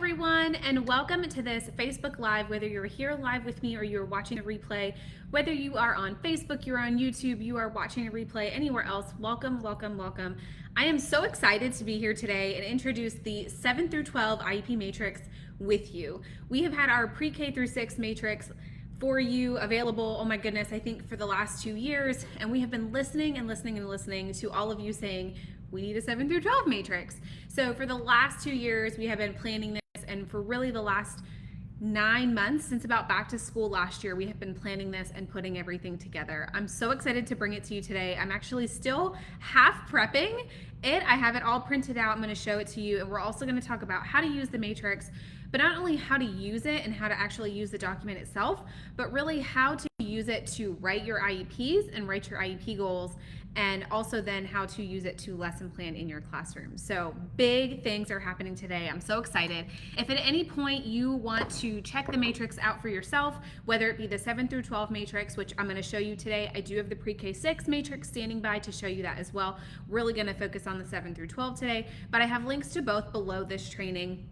everyone, and welcome to this Facebook Live. Whether you're here live with me or you're watching a replay, whether you are on Facebook, you're on YouTube, you are watching a replay anywhere else, welcome, welcome, welcome. I am so excited to be here today and introduce the 7 through 12 IEP Matrix with you. We have had our pre-K through 6 matrix for you available, oh my goodness, I think for the last 2 years, and we have been listening and listening and listening to all of you saying, we need a 7 through 12 matrix. So for the last 2 years, we have been planning this, and for really the last 9 months, since about back to school last year, we have been planning this and putting everything together. I'm so excited to bring it to you today. I'm actually still half prepping it. I have it all printed out. I'm going to show it to you, and we're also going to talk about how to use the matrix, but not only how to use it and how to actually use the document itself, but really how to use it to write your IEPs and write your IEP goals, and also then how to use it to lesson plan in your classroom. So big things are happening today. I'm so excited. If at any point you want to check the matrix out for yourself, whether it be the 7 through 12 matrix, which I'm going to show you today, I do have the pre-K 6 matrix standing by to show you that as well. Really going to focus on the 7 through 12 today, but I have links to both below this training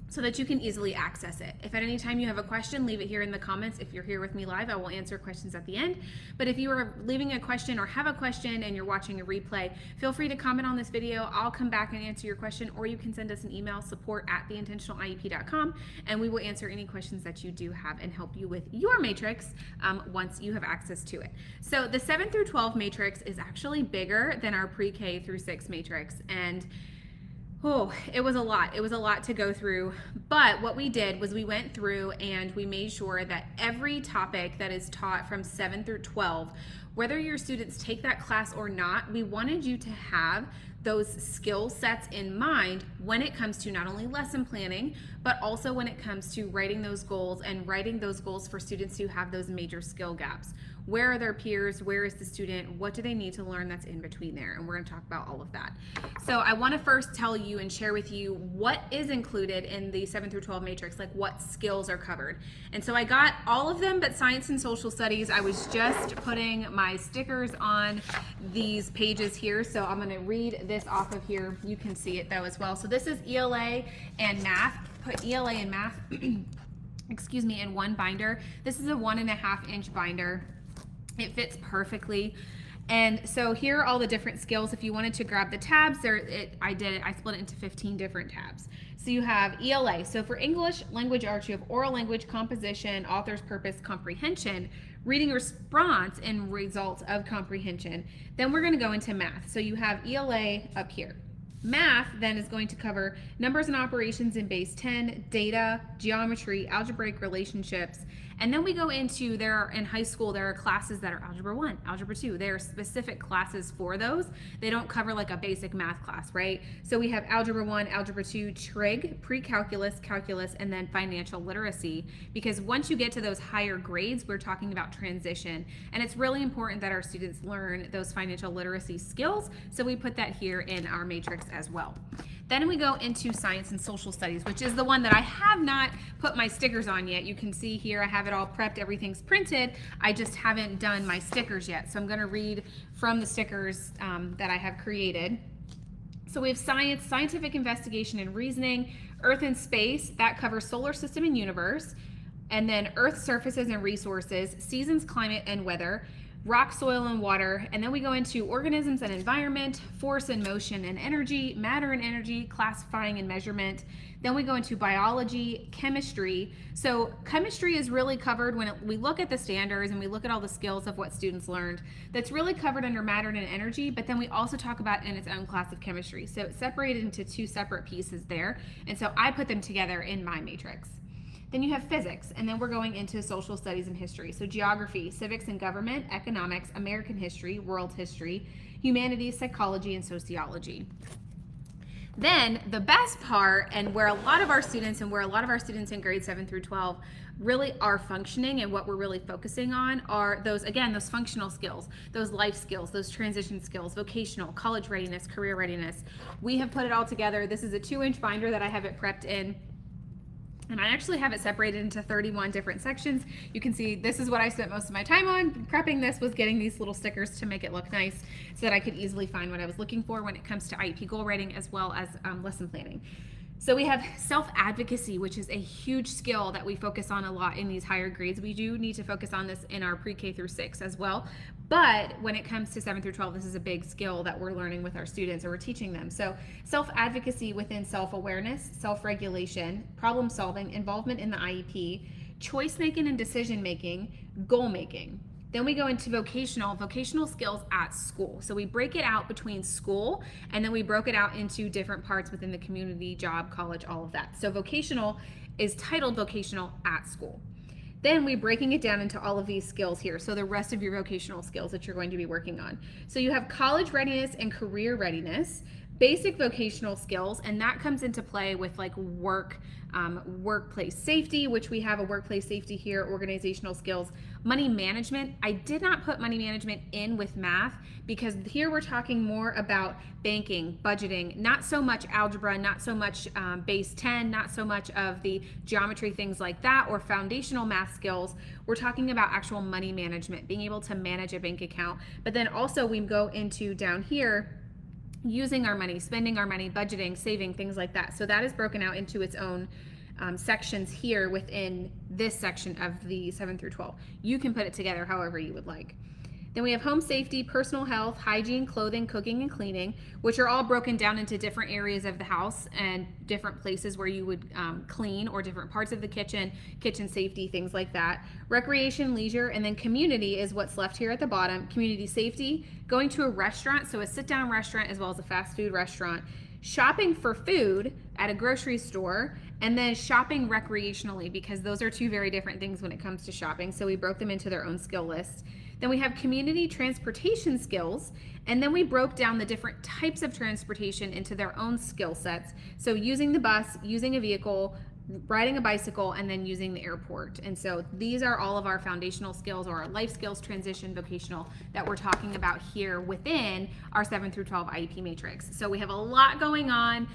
so that you can easily access it. If at any time you have a question, leave it here in the comments. If you're here with me live, I will answer questions at the end. But if you are leaving a question or have a question and you're watching a replay, feel free to comment on this video. I'll come back and answer your question, or you can send us an email, support@theintentionaliep.com, and we will answer any questions that you do have and help you with your matrix once you have access to it. So the 7 through 12 matrix is actually bigger than our pre-K through 6 matrix, and oh, it was a lot. It was a lot to go through. But what we did was we went through and we made sure that every topic that is taught from 7 through 12, whether your students take that class or not, we wanted you to have those skill sets in mind when it comes to not only lesson planning, but also when it comes to writing those goals and writing those goals for students who have those major skill gaps. Where are their peers? Where is the student? What do they need to learn that's in between there? And we're going to talk about all of that. So I want to first tell you and share with you what is included in the 7 through 12 matrix, like what skills are covered. And so I got all of them but science and social studies. I was just putting my stickers on these pages here. So I'm going to read this off of here. You can see it though as well. So this is ELA and math. Put ELA and math excuse me, in one binder. This is a 1.5 inch binder. It fits perfectly. And so here are all the different skills. If you wanted to grab the tabs, I split it into 15 different tabs. So you have ELA. So for English language arts, you have oral language, composition, author's purpose, comprehension, reading response, and results of comprehension. Then we're going to go into math. So you have ELA up here. Math then is going to cover numbers and operations in base 10, data, geometry, algebraic relationships, and then we go into, in high school, there are classes that are Algebra 1, Algebra 2. There are specific classes for those. They don't cover like a basic math class, right? So we have Algebra 1, Algebra 2, trig, pre-calculus, calculus, and then financial literacy, because once you get to those higher grades, we're talking about transition, and it's really important that our students learn those financial literacy skills, so we put that here in our matrix as well. Then we go into science and social studies, which is the one that I have not put my stickers on yet. You can see here I have it all prepped, everything's printed. I just haven't done my stickers yet. So I'm going to read from the stickers that I have created. So we have science, scientific investigation and reasoning, earth and space, that covers solar system and universe, and then earth surfaces and resources, seasons, climate and weather, rock, soil, and water, and then we go into organisms and environment, force and motion and energy, matter and energy, classifying and measurement. Then we go into biology, chemistry. So chemistry is really covered when we look at the standards and we look at all the skills of what students learned. That's really covered under matter and energy, but then we also talk about in its own class of chemistry. So it's separated into 2 separate pieces there, and so I put them together in my matrix. Then you have physics, and then we're going into social studies and history. So geography, civics and government, economics, American history, world history, humanities, psychology, and sociology. Then the best part, and where a lot of our students in grade 7 through 12 really are functioning, and what we're really focusing on are those functional skills, those life skills, those transition skills, vocational, college readiness, career readiness. We have put it all together. This is a 2-inch binder that I have it prepped in. And I actually have it separated into 31 different sections. You can see this is what I spent most of my time on. Prepping this was getting these little stickers to make it look nice so that I could easily find what I was looking for when it comes to IEP goal writing as well as lesson planning. So we have self-advocacy, which is a huge skill that we focus on a lot in these higher grades. We do need to focus on this in our pre-K through 6 as well. But when it comes to 7 through 12, this is a big skill that we're learning with our students, or we're teaching them. So self-advocacy within self-awareness, self-regulation, problem solving, involvement in the IEP, choice making and decision making, goal making. Then we go into vocational skills at school. So we break it out between school, and then we broke it out into different parts within the community, job, college, all of that. So vocational is titled vocational at school. Then we're breaking it down into all of these skills here. So the rest of your vocational skills that you're going to be working on. So you have college readiness and career readiness, basic vocational skills, and that comes into play with like workplace safety, which we have a workplace safety here, organizational skills, money management. I did not put money management in with math because here we're talking more about banking, budgeting, not so much algebra, not so much base 10, not so much of the geometry, things like that, or foundational math skills. We're talking about actual money management, being able to manage a bank account. But then also we go into down here, using our money, spending our money, budgeting, saving, things like that. So that is broken out into its own sections here within this section of the 7 through 12. You can put it together however you would like. Then we have home safety, personal health, hygiene, clothing, cooking, and cleaning, which are all broken down into different areas of the house and different places where you would clean, or different parts of the kitchen, kitchen safety, things like that. Recreation, leisure, and then community is what's left here at the bottom. Community safety, going to a restaurant, so a sit-down restaurant as well as a fast food restaurant, shopping for food at a grocery store, and then shopping recreationally, because those are two very different things when it comes to shopping. So we broke them into their own skill list. Then we have community transportation skills, and then we broke down the different types of transportation into their own skill sets. So using the bus, using a vehicle, riding a bicycle, and then using the airport. And so these are all of our foundational skills, or our life skills, transition, vocational, that we're talking about here within our 7 through 12 IEP matrix. So we have a lot going on.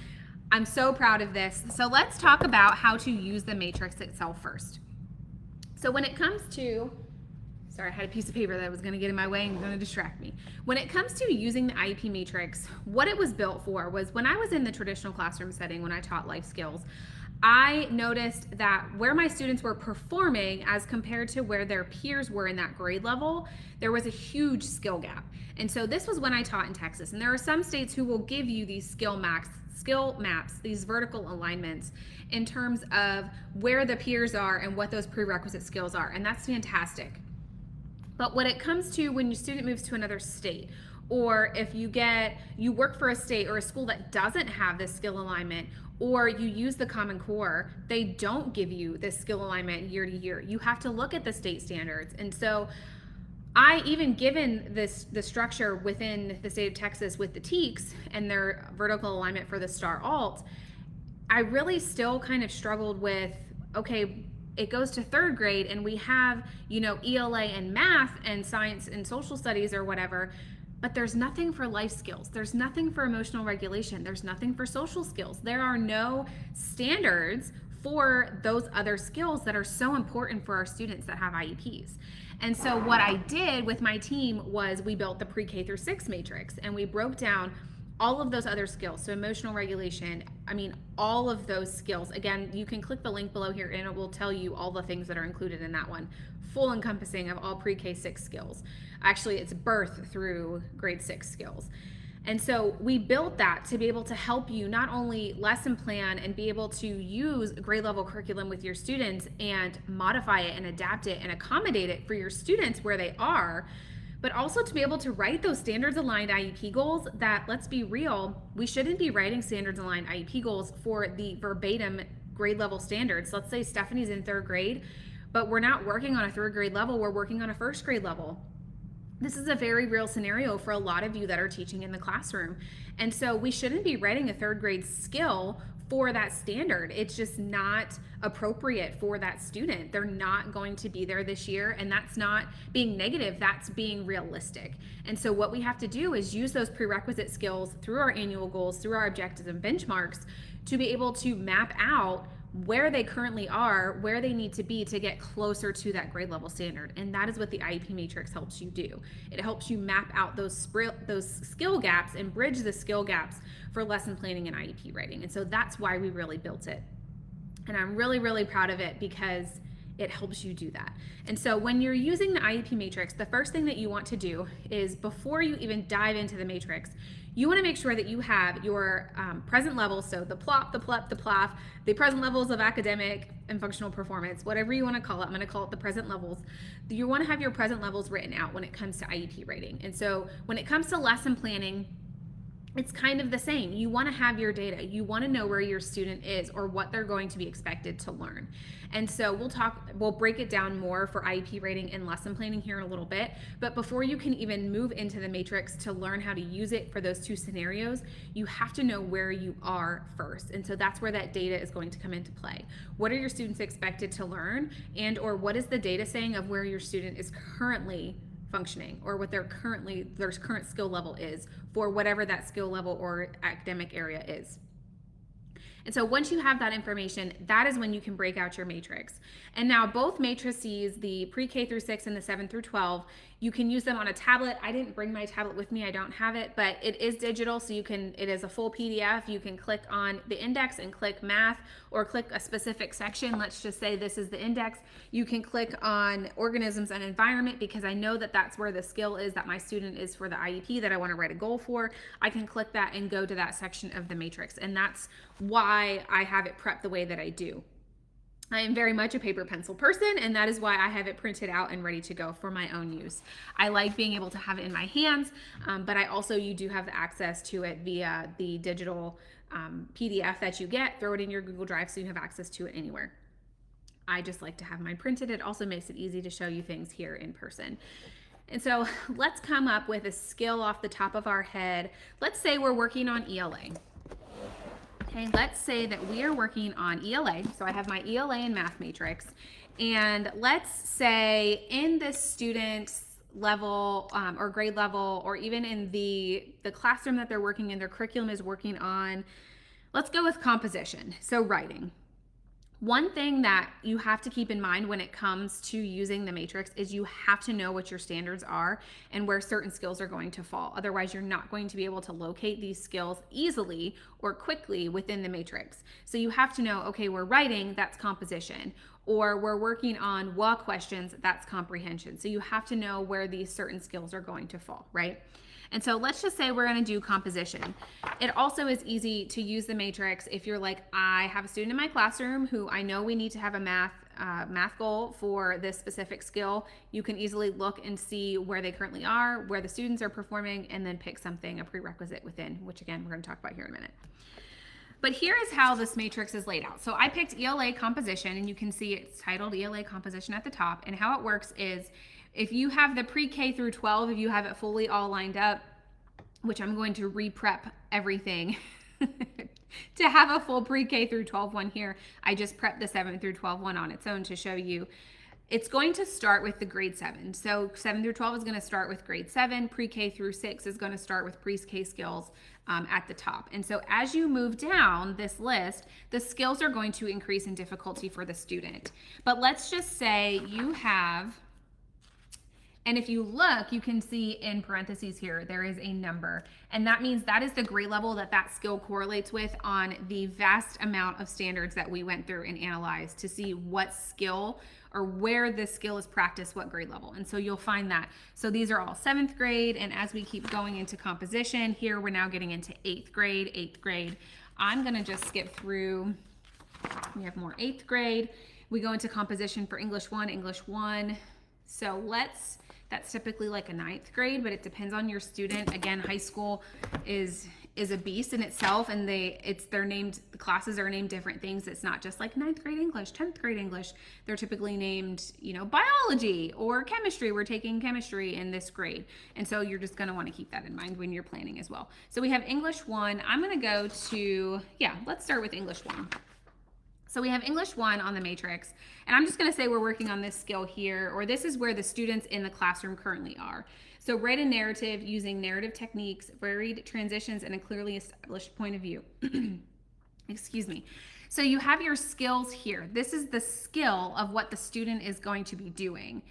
I'm so proud of this. So let's talk about how to use the matrix itself first. So when it comes to, sorry, I had a piece of paper that was going to get in my way and going to distract me. When it comes to using the IEP matrix, what it was built for was, when I was in the traditional classroom setting, when I taught life skills, I noticed that where my students were performing as compared to where their peers were in that grade level, there was a huge skill gap. And so this was when I taught in Texas. And there are some states who will give you these skill maps, these vertical alignments in terms of where the peers are and what those prerequisite skills are. And that's fantastic. But when it comes to when your student moves to another state, or if you work for a state or a school that doesn't have this skill alignment, or you use the Common Core, they don't give you this skill alignment year to year. You have to look at the state standards. And so I, even given the structure within the state of Texas with the TEKS and their vertical alignment for the STAR Alt, I really still kind of struggled with, okay, it goes to 3rd grade and we have, ELA and math and science and social studies or whatever, but there's nothing for life skills. There's nothing for emotional regulation. There's nothing for social skills. There are no standards for those other skills that are so important for our students that have IEPs. And so what I did with my team was we built the pre-K through 6 matrix, and we broke down all of those other skills. So emotional regulation, all of those skills. Again, you can click the link below here and it will tell you all the things that are included in that one. Full encompassing of all pre-K 6 skills. Actually, it's birth through grade 6 skills. And so we built that to be able to help you not only lesson plan and be able to use grade level curriculum with your students and modify it and adapt it and accommodate it for your students where they are, but also to be able to write those standards aligned IEP goals that, let's be real, we shouldn't be writing standards aligned IEP goals for the verbatim grade level standards. Let's say Stephanie's in 3rd grade, but we're not working on a 3rd grade level, we're working on a 1st grade level. This is a very real scenario for a lot of you that are teaching in the classroom. And so we shouldn't be writing a 3rd grade skill for that standard. It's just not appropriate for that student. They're not going to be there this year, and that's not being negative, that's being realistic. And so what we have to do is use those prerequisite skills through our annual goals, through our objectives and benchmarks, to be able to map out where they currently are, where they need to be to get closer to that grade level standard. And that is what the IEP Matrix helps you do. It helps you map out those skill gaps and bridge the skill gaps for lesson planning and IEP writing. And so that's why we really built it. And I'm really, really proud of it because it helps you do that. And so when you're using the IEP Matrix, the first thing that you want to do is, before you even dive into the matrix, you want to make sure that you have your present levels, so the PLAAFP, the PLEP, the PLAAFP, the present levels of academic and functional performance, whatever you want to call it. I'm going to call it the present levels. You want to have your present levels written out when it comes to IEP writing. And so when it comes to lesson planning, it's kind of the same. You want to have your data. You want to know where your student is or what they're going to be expected to learn. And so we'll break it down more for IEP rating and lesson planning here in a little bit. But before you can even move into the matrix to learn how to use it for those two scenarios, you have to know where you are first. And so that's where that data is going to come into play. What are your students expected to learn, and or what is the data saying of where your student is currently functioning, or what their current skill level is for whatever that skill level or academic area is. And so once you have that information, that is when you can break out your matrix. And now both matrices, the pre-K through 6 and the 7 through 12, you can use them on a tablet. I didn't bring my tablet with me, I don't have it, but it is digital, so it is a full PDF. You can click on the index and click math, or click a specific section. Let's just say this is the index. You can click on organisms and environment, because I know that that's where the skill is that my student is for the IEP that I want to write a goal for. I can click that and go to that section of the matrix, and that's why I have it prepped the way that I do. I am very much a paper pencil person, and that is why I have it printed out and ready to go for my own use. I like being able to have it in my hands, but you do have the access to it via the digital PDF that you get. Throw it in your Google Drive so you have access to it anywhere. I just like to have mine printed. It also makes it easy to show you things here in person. And so let's come up with a skill off the top of our head. Let's say we're working on ELA. Okay, let's say that we are working on ELA. So I have my ELA and math matrix. And let's say in this student's level or grade level, or even in the classroom that they're working in, their curriculum is working on, let's go with composition, so writing. One thing that you have to keep in mind when it comes to using the matrix is you have to know what your standards are and where certain skills are going to fall. Otherwise, you're not going to be able to locate these skills easily or quickly within the matrix. So you have to know, okay, we're writing, that's composition, or we're working on WA questions, that's comprehension. So you have to know where these certain skills are going to fall, right? And so let's just say we're going to do composition. It also is easy to use the matrix if you're like, I have a student in my classroom who I know we need to have a math goal for this specific skill. You can easily look and see where they currently are, where the students are performing, and then pick something, a prerequisite within, which again, we're going to talk about here in a minute. But here is how this matrix is laid out. So I picked ELA composition, and you can see it's titled ELA composition at the top. And how it works is, if you have the pre-K through 12, if you have it fully all lined up, which I'm going to re-prep everything to have a full pre-K through 12 one here, I just prepped the 7 through 12 one on its own to show you. It's going to start with the grade 7. So 7 through 12 is going to start with grade 7. Pre-K through 6 is going to start with pre-K skills at the top. And so as you move down this list, the skills are going to increase in difficulty for the student. But let's just say you have, and if you look, you can see in parentheses here, there is a number. And that means that is the grade level that that skill correlates with on the vast amount of standards that we went through and analyzed to see what skill or where this skill is practiced, what grade level. And so you'll find that. So these are all 7th grade. And as we keep going into composition, here we're now getting into 8th grade. I'm gonna just skip through. We have more 8th grade. We go into composition for English 1. So that's typically like a 9th grade, but it depends on your student. Again, high school is a beast in itself, and the classes are named different things. It's not just like 9th grade English, 10th grade English. They're typically named, biology or chemistry. We're taking chemistry in this grade. And so you're just gonna wanna keep that in mind when you're planning as well. So we have English 1. I'm gonna go to, let's start with English 1. So we have English 1 on the matrix, and I'm just going to say we're working on this skill here, or this is where the students in the classroom currently are. So write a narrative using narrative techniques, varied transitions, and a clearly established point of view. Excuse me. So you have your skills here. This is the skill of what the student is going to be doing.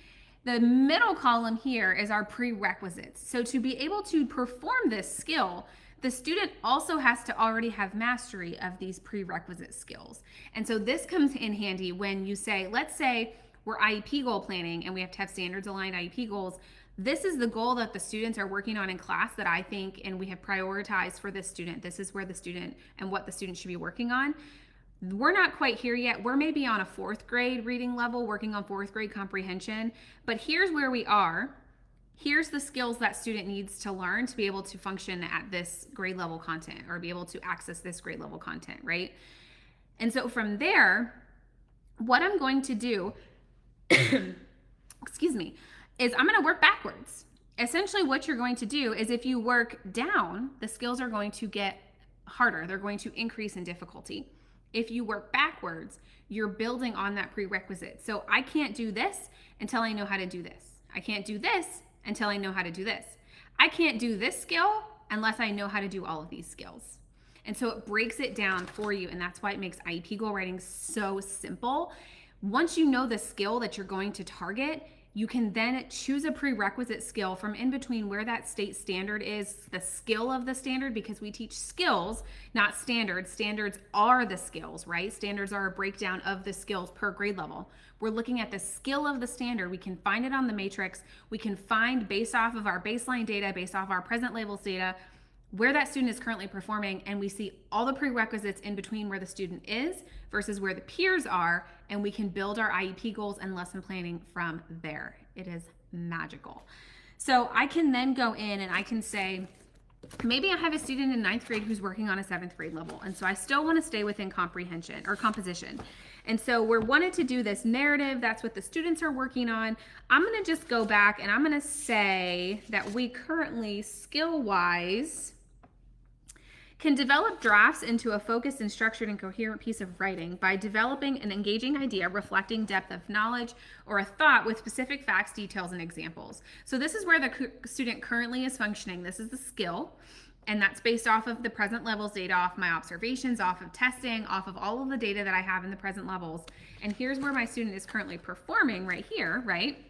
The middle column here is our prerequisites. So to be able to perform this skill, the student also has to already have mastery of these prerequisite skills. And so this comes in handy when you say, let's say we're IEP goal planning and we have to have standards aligned IEP goals. This is the goal that the students are working on in class that I think, and we have prioritized for this student. This is where the student and what the student should be working on. We're not quite here yet. We're maybe on a 4th grade reading level, working on 4th grade comprehension, but here's where we are. Here's the skills that student needs to learn to be able to function at this grade level content or be able to access this grade level content, right? And so from there, what I'm going to do, excuse me, is I'm going to work backwards. Essentially what you're going to do is if you work down, the skills are going to get harder. They're going to increase in difficulty. If you work backwards, you're building on that prerequisite. So I can't do this until I know how to do this. I can't do this until I know how to do this. I can't do this skill unless I know how to do all of these skills. And so it breaks it down for you, and that's why it makes IEP goal writing so simple. Once you know the skill that you're going to target, you can then choose a prerequisite skill from in between where that state standard is, the skill of the standard, because we teach skills, not standards. Standards are the skills, right? Standards are a breakdown of the skills per grade level. We're looking at the skill of the standard. We can find it on the matrix. We can find based off of our baseline data, based off our present labels data, where that student is currently performing, and we see all the prerequisites in between where the student is versus where the peers are, and we can build our IEP goals and lesson planning from there. It is magical. So I can then go in and I can say, maybe I have a student in 9th grade who's working on a 7th grade level, and so I still want to stay within comprehension or composition. And so we're wanting to do this narrative. That's what the students are working on. I'm going to just go back and I'm going to say that we currently, skill-wise, can develop drafts into a focused and structured and coherent piece of writing by developing an engaging idea reflecting depth of knowledge or a thought with specific facts, details, and examples. So this is where the student currently is functioning. This is the skill, and that's based off of the present levels data, off my observations, off of testing, off of all of the data that I have in the present levels. And here's where my student is currently performing right here, right?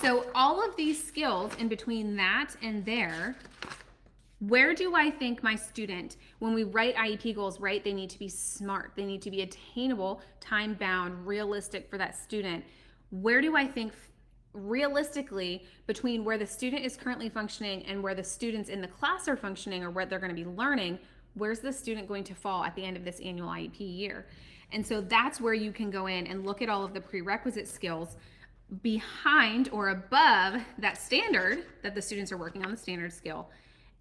So all of these skills in between that and there, where do I think my student, when we write IEP goals, right, they need to be smart. They need to be attainable, time-bound, realistic for that student. Where do I think realistically between where the student is currently functioning and where the students in the class are functioning or where they're going to be learning, where's the student going to fall at the end of this annual IEP year? And so that's where you can go in and look at all of the prerequisite skills behind or above that standard that the students are working on, the standard skill,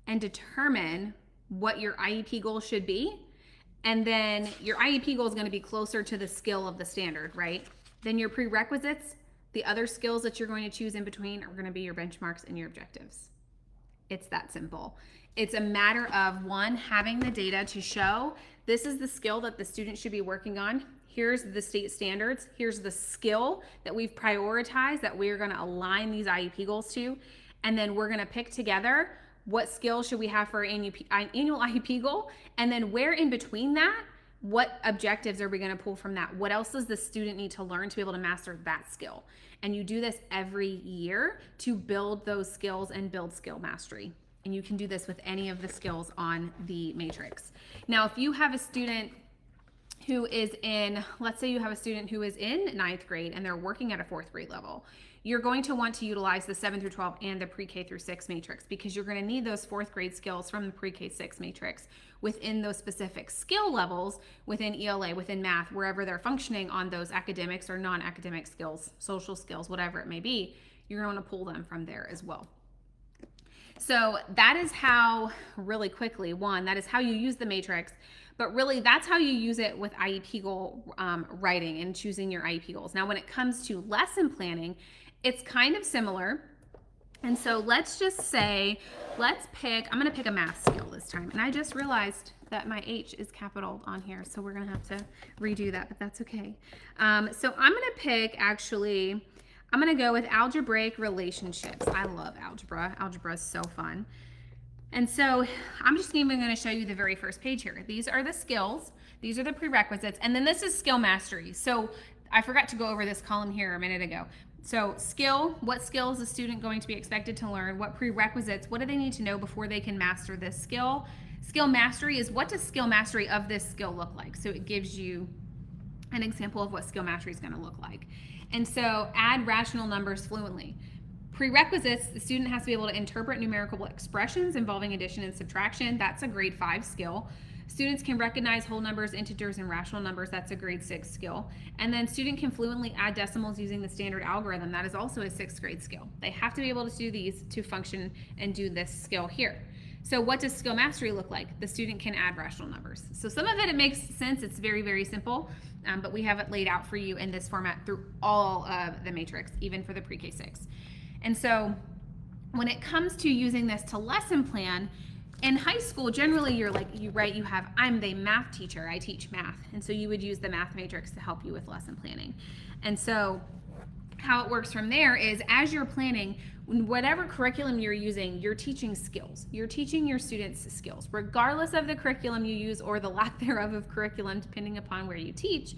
and determine what your IEP goal should be. And then your IEP goal is going to be closer to the skill of the standard, right? Then your prerequisites, the other skills that you're going to choose in between, are going to be your benchmarks and your objectives. It's that simple. It's a matter of, one, having the data to show this is the skill that the student should be working on. Here's the state standards. Here's the skill that we've prioritized that we're going to align these IEP goals to. And then we're going to pick together what skills should we have for our annual IEP goal, and then where in between that, what objectives are we going to pull from that? What else does the student need to learn to be able to master that skill? And you do this every year to build those skills and build skill mastery. And you can do this with any of the skills on the matrix. Now, if you have a student who is in, let's say you have a student who is in 9th grade and they're working at a 4th grade level, you're going to want to utilize the 7 through 12 and the pre-K through 6 matrix, because you're going to need those 4th grade skills from the pre-K 6 matrix within those specific skill levels within ELA, within math, wherever they're functioning on those academics or non-academic skills, social skills, whatever it may be. You're going to pull them from there as well. So that is how, really quickly, one, that is how you use the matrix, but really that's how you use it with IEP goal writing and choosing your IEP goals. Now, when it comes to lesson planning, it's kind of similar. And so let's just say, let's pick, I'm going to pick a math skill this time. And I just realized that my H is capital on here, so we're going to have to redo that, but that's okay. So I'm going to pick, actually, I'm going to go with algebraic relationships. I love algebra. Algebra is so fun. And so I'm just even going to show you the very first page here. These are the skills, these are the prerequisites, and then this is skill mastery. So I forgot to go over this column here a minute ago. So skill, what skill is the student going to be expected to learn? What prerequisites, what do they need to know before they can master this skill? Skill mastery is, what does skill mastery of this skill look like? So it gives you an example of what skill mastery is going to look like. And so add rational numbers fluently. Prerequisites, the student has to be able to interpret numerical expressions involving addition and subtraction. That's a grade 5 skill. Students can recognize whole numbers, integers, and rational numbers. That's a grade 6 skill. And then student can fluently add decimals using the standard algorithm. That is also a 6th grade skill. They have to be able to do these to function and do this skill here. So what does skill mastery look like? The student can add rational numbers. So some of it makes sense. It's very, very simple, but we have it laid out for you in this format through all of the matrix, even for the pre-K 6. And so when it comes to using this to lesson plan, in high school, generally you have, I'm the math teacher, I teach math. And so you would use the math matrix to help you with lesson planning. And so how it works from there is, as you're planning, whatever curriculum you're using, you're teaching skills. You're teaching your students skills. Regardless of the curriculum you use or the lack thereof of curriculum, depending upon where you teach,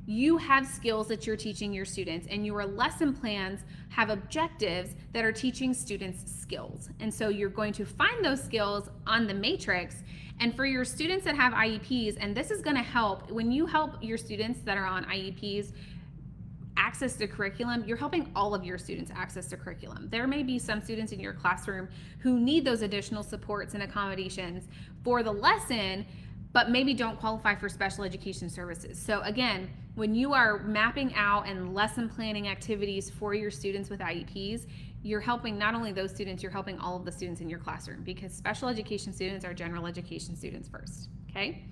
you have skills that you're teaching your students, and your lesson plans have objectives that are teaching students skills. And so you're going to find those skills on the matrix. And for your students that have IEPs, and this is going to help, when you help your students that are on IEPs access the curriculum, you're helping all of your students access the curriculum. There may be some students in your classroom who need those additional supports and accommodations for the lesson, but maybe don't qualify for special education services. So again, when you are mapping out and lesson planning activities for your students with IEPs, you're helping not only those students, you're helping all of the students in your classroom, because special education students are general education students first, okay?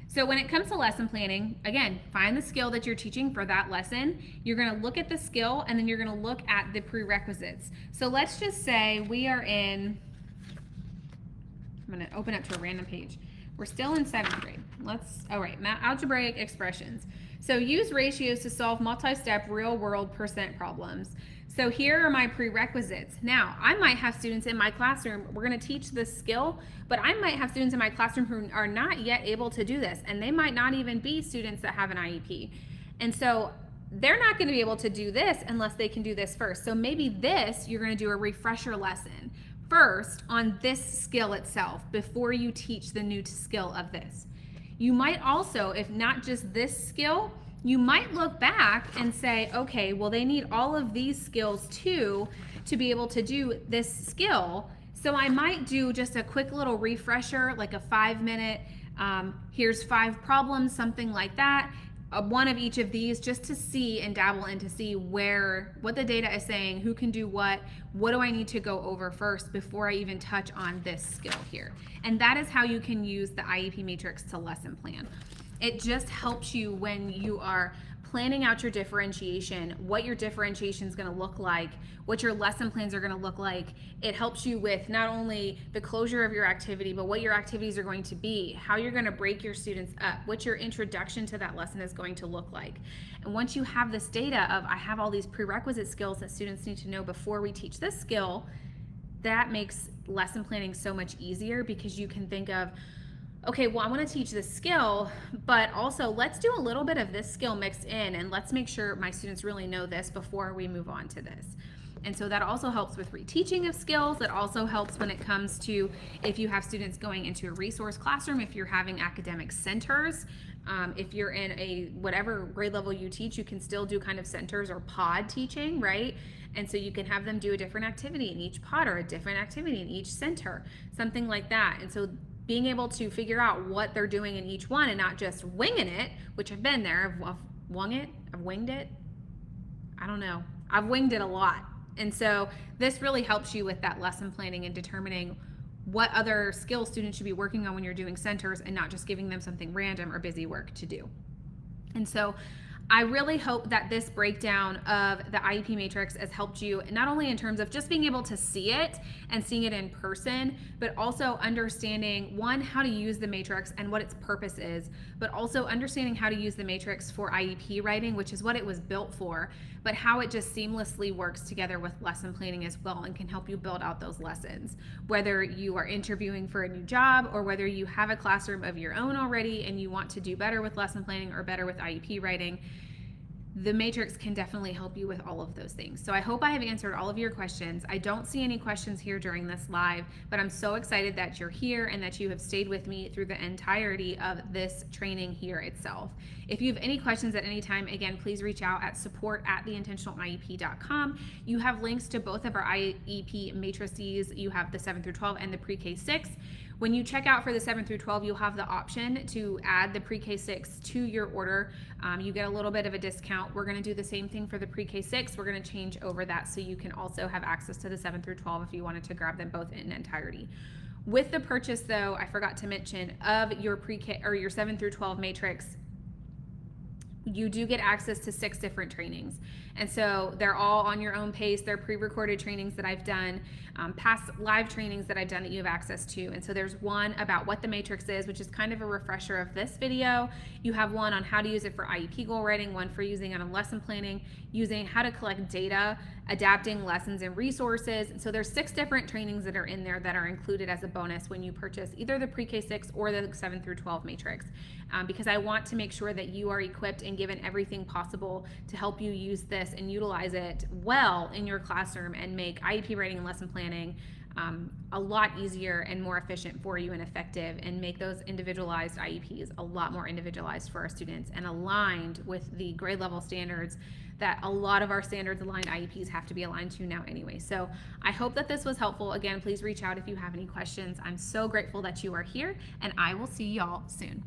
So when it comes to lesson planning, again, find the skill that you're teaching for that lesson. You're going to look at the skill, and then you're going to look at the prerequisites. So let's just say we are I'm going to open up to a random page. We're still in 7th grade. All right, algebraic expressions. So use ratios to solve multi-step real-world percent problems. So here are my prerequisites. Now, I might have students in my classroom, we're going to teach this skill, but I might have students in my classroom who are not yet able to do this, and they might not even be students that have an IEP. And so they're not going to be able to do this unless they can do this first. So maybe you're going to do a refresher lesson first on this skill itself before you teach the new skill of this. You might also, if not just this skill, you might look back and say, okay, well, they need all of these skills too to be able to do this skill. So I might do just a quick little refresher, like a 5-minute, here's 5 problems, something like that. One of each of these, just to see and dabble in, to see what the data is saying, who can do what do I need to go over first before I even touch on this skill here. And that is how you can use the IEP Matrix to lesson plan. It just helps you when you are planning out your differentiation, what your differentiation is going to look like, what your lesson plans are going to look like. It helps you with not only the closure of your activity, but what your activities are going to be, how you're going to break your students up, what your introduction to that lesson is going to look like. And once you have this data of, I have all these prerequisite skills that students need to know before we teach this skill, that makes lesson planning so much easier, because you can think of, okay, well, I want to teach this skill, but also let's do a little bit of this skill mixed in, and let's make sure my students really know this before we move on to this. And so that also helps with reteaching of skills. That also helps when it comes to if you have students going into a resource classroom, if you're having academic centers, if you're in a whatever grade level you teach, you can still do kind of centers or pod teaching, right? And so you can have them do a different activity in each pod or a different activity in each center, something like that. And so being able to figure out what they're doing in each one and not just winging it, which I've been there, I've winged it. I don't know. I've winged it a lot. And so this really helps you with that lesson planning and determining what other skills students should be working on when you're doing centers, and not just giving them something random or busy work to do. And so I really hope that this breakdown of the IEP Matrix has helped you, not only in terms of just being able to see it and seeing it in person, but also understanding, one, how to use the matrix and what its purpose is, but also understanding how to use the matrix for IEP writing, which is what it was built for, but how it just seamlessly works together with lesson planning as well and can help you build out those lessons. Whether you are interviewing for a new job or whether you have a classroom of your own already and you want to do better with lesson planning or better with IEP writing, the matrix can definitely help you with all of those things. So I hope I have answered all of your questions. I don't see any questions here during this live, but I'm so excited that you're here and that you have stayed with me through the entirety of this training here itself. If you have any questions at any time, again, please reach out at support@theintentionaliep.com. You have links to both of our IEP matrices. You have the 7 through 12 and the pre-K 6. When you check out for the 7 through 12, you'll have the option to add the pre-K 6 to your order. You get a little bit of a discount. We're going to do the same thing for the pre-K 6. We're going to change over that so you can also have access to the 7 through 12 if you wanted to grab them both in entirety. With the purchase, though, I forgot to mention, of your pre-K or your 7 through 12 matrix, you do get access to 6 different trainings. And so they're all on your own pace. They're pre-recorded trainings that I've done, past live trainings that I've done that you have access to. And so there's one about what the matrix is, which is kind of a refresher of this video. You have one on how to use it for IEP goal writing, one for using it on lesson planning, using how to collect data, adapting lessons and resources. And so there's 6 different trainings that are in there that are included as a bonus when you purchase either the pre-K 6 or the 7 through 12 matrix, because I want to make sure that you are equipped and given everything possible to help you use this and utilize it well in your classroom and make IEP writing and lesson planning a lot easier and more efficient for you and effective, and make those individualized IEPs a lot more individualized for our students and aligned with the grade level standards that a lot of our standards aligned IEPs have to be aligned to now anyway. So I hope that this was helpful. Again, please reach out if you have any questions. I'm so grateful that you are here, and I will see y'all soon.